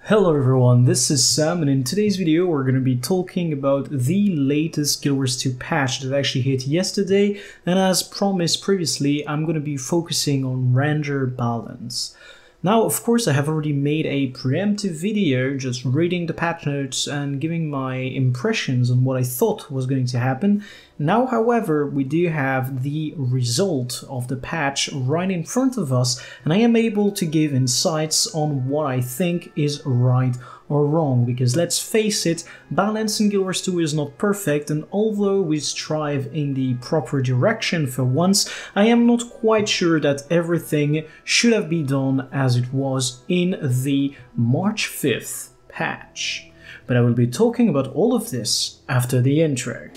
Hello everyone, this is Sam, and in today's video we're going to be talking about the latest Guild Wars 2 patch that actually hit yesterday, and as promised previously, I'm going to be focusing on Ranger balance. Now, of course, I have already made a preemptive video just reading the patch notes and giving my impressions on what I thought was going to happen. Now, however, we do have the result of the patch right in front of us, and I am able to give insights on what I think is right or wrong, because let's face it, balance in Guild Wars 2 is not perfect, and although we strive in the proper direction for once, I am not quite sure that everything should have been done as it was in the March 5th patch. But I will be talking about all of this after the intro.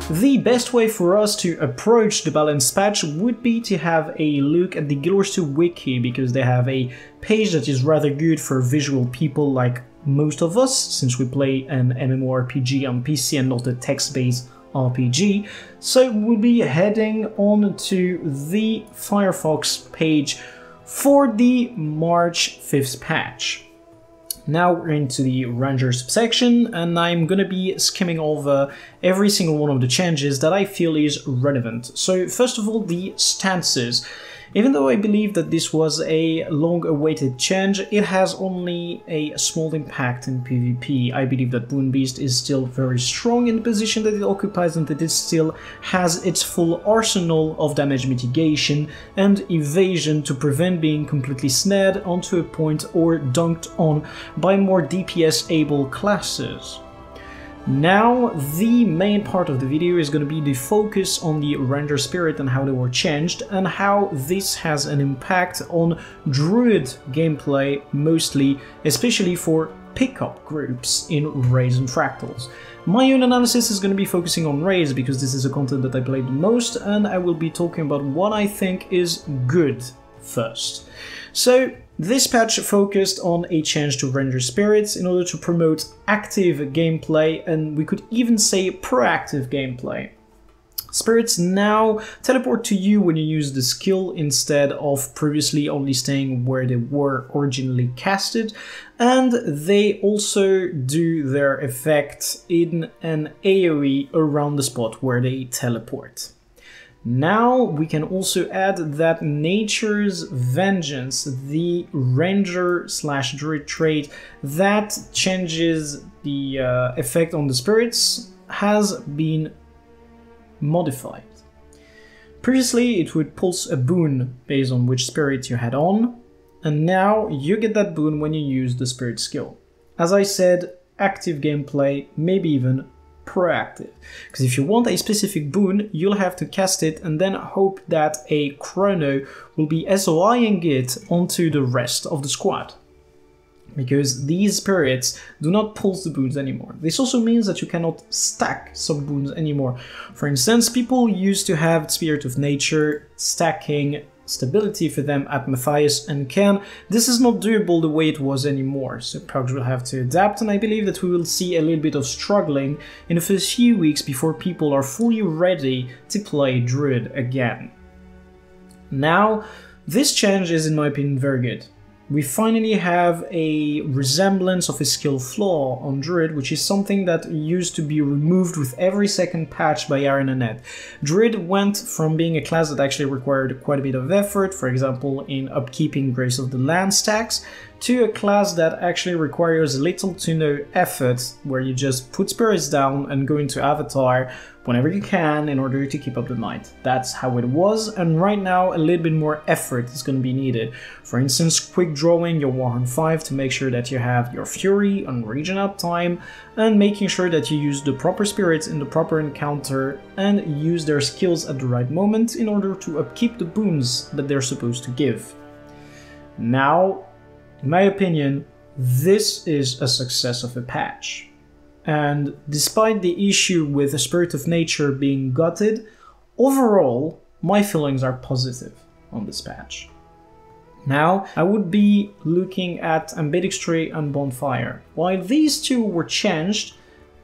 The best way for us to approach the balance patch would be to have a look at the Guild Wars 2 wiki, because they have a page that is rather good for visual people like most of us, since we play an MMORPG on PC and not a text-based RPG. So we'll be heading on to the Firefox page for the March 5th patch. Now we're into the Ranger subsection, and I'm gonna be skimming over every single one of the changes that I feel is relevant. So first of all, the stances. Even though I believe that this was a long-awaited change, it has only a small impact in PvP. I believe that soulbeast is still very strong in the position that it occupies, and that it still has its full arsenal of damage mitigation and evasion to prevent being completely snared onto a point or dunked on by more DPS-able classes. Now, the main part of the video is going to be the focus on the Ranger Spirit and how they were changed, and how this has an impact on Druid gameplay mostly, especially for pickup groups in raids and fractals. My own analysis is going to be focusing on raids because this is a content that I played the most, and I will be talking about what I think is good first. So, this patch focused on a change to Ranger Spirits in order to promote active gameplay, and we could even say proactive gameplay. Spirits now teleport to you when you use the skill instead of previously only staying where they were originally casted, and they also do their effect in an AoE around the spot where they teleport. Now we can also add that Nature's Vengeance, the Ranger/Druid trait that changes the effect on the spirits, has been modified. Previously it would pulse a boon based on which spirit you had on, and now you get that boon when you use the spirit skill. As I said, active gameplay, maybe even proactive, because if you want a specific boon, you'll have to cast it and then hope that a chrono will be SOIing it onto the rest of the squad, because these spirits do not pulse the boons anymore. This also means that you cannot stack some boons anymore. For instance, people used to have Spirit of Nature stacking stability for them at Matthias and Ken. This is not doable the way it was anymore, so Pugs will have to adapt, and I believe that we will see a little bit of struggling in the first few weeks before people are fully ready to play Druid again. Now, this change is, in my opinion, very good. We finally have a resemblance of a skill flaw on Druid, which is something that used to be removed with every second patch by Aaron and Ed. Druid went from being a class that actually required quite a bit of effort, for example in upkeeping Grace of the Land stacks, to a class that actually requires little to no effort, where you just put spirits down and go into Avatar whenever you can in order to keep up the night. That's how it was, and right now a little bit more effort is going to be needed. For instance, quick drawing your Warhorn 5 to make sure that you have your Fury on region uptime, and making sure that you use the proper spirits in the proper encounter and use their skills at the right moment in order to upkeep the boons that they're supposed to give. Now, in my opinion, this is a success of a patch. And despite the issue with the Spirit of Nature being gutted, overall, my feelings are positive on this patch. Now, I would be looking at Ambitious Tree and Bonfire. While these two were changed,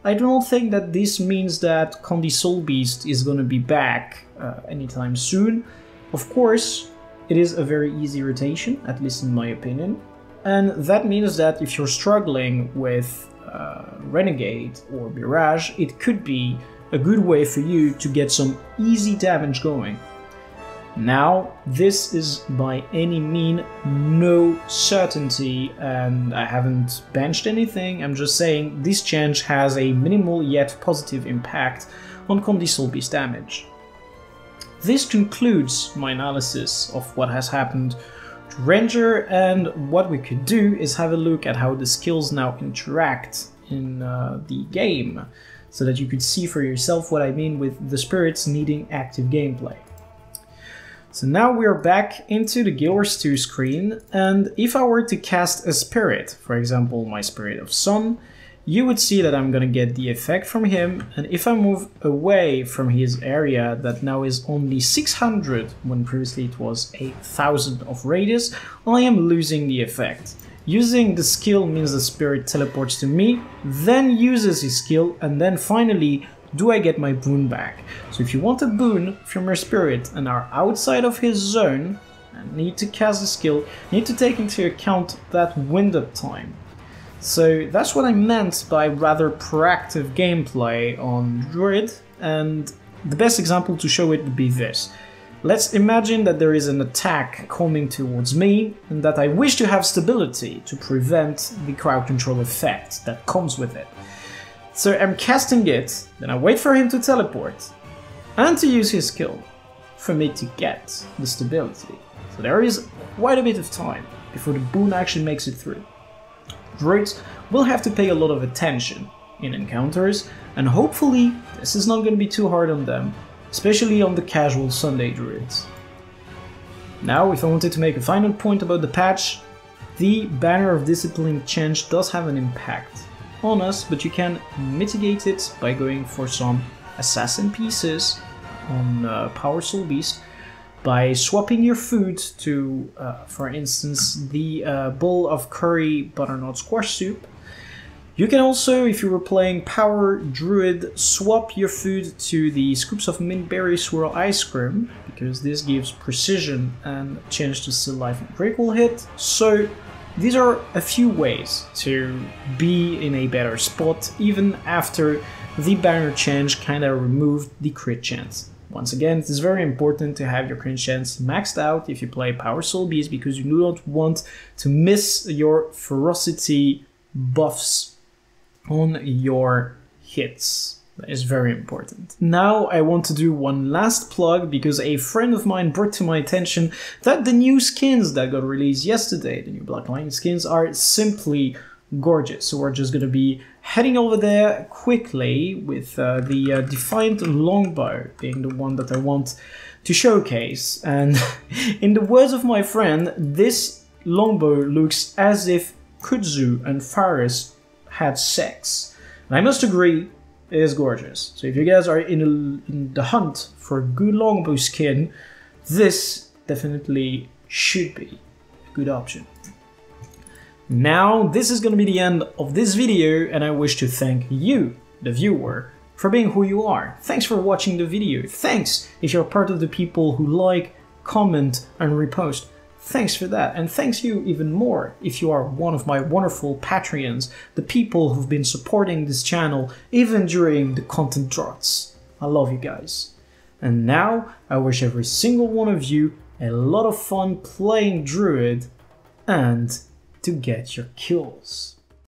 I do not think that this means that Condi Soulbeast is gonna be back anytime soon. Of course, it is a very easy rotation, at least in my opinion. And that means that if you're struggling with Renegade or Mirage, it could be a good way for you to get some easy damage going. Now, this is by any mean no certainty, and I haven't benched anything. I'm just saying this change has a minimal yet positive impact on Condi Soulbeast damage. This concludes my analysis of what has happened to Ranger, and what we could do is have a look at how the skills now interact in the game, so that you could see for yourself what I mean with the spirits needing active gameplay. So now we're back into the Guild Wars 2 screen, and if I were to cast a spirit, for example my Spirit of Sun, you would see that I'm gonna get the effect from him, and if I move away from his area that now is only 600 when previously it was 1000 of radius, I am losing the effect. Using the skill means the spirit teleports to me, then uses his skill, and then finally do I get my boon back. So if you want a boon from your spirit and are outside of his zone and need to cast the skill, you need to take into account that window time. So that's what I meant by rather proactive gameplay on Druid, and the best example to show it would be this. Let's imagine that there is an attack coming towards me and that I wish to have stability to prevent the crowd control effect that comes with it. So I'm casting it, then I wait for him to teleport and to use his skill for me to get the stability. So there is quite a bit of time before the boon actually makes it through. Druids will have to pay a lot of attention in encounters, and hopefully this is not going to be too hard on them, especially on the casual Sunday Druids. Now, if I wanted to make a final point about the patch, the Banner of Discipline change does have an impact on us, but you can mitigate it by going for some assassin pieces on Power Soulbeast, by swapping your food to, for instance, the bowl of curry butternut squash soup. You can also, if you were playing Power Druid, swap your food to the scoops of mint berry swirl ice cream, because this gives precision and chance to still life and critical hit. So these are a few ways to be in a better spot, even after the banner change kinda removed the crit chance. Once again, it is very important to have your crit chance maxed out if you play Power Soulbeast, because you do not want to miss your ferocity buffs on your hits. That is very important. Now I want to do one last plug, because a friend of mine brought to my attention that the new skins that got released yesterday, the new Black Lion skins, are simply gorgeous. So we're just going to be heading over there quickly with the Defiant Longbow being the one that I want to showcase. And in the words of my friend, this longbow looks as if Kudzu and Faris had sex. And I must agree, it is gorgeous. So if you guys are in the hunt for a good longbow skin, this definitely should be a good option. Now, this is going to be the end of this video, and I wish to thank you, the viewer, for being who you are. Thanks for watching the video. Thanks if you're part of the people who like, comment, and repost. Thanks for that, and thanks you even more if you are one of my wonderful Patreons, the people who've been supporting this channel even during the content droughts. I love you guys. And now, I wish every single one of you a lot of fun playing Druid and to get your kills.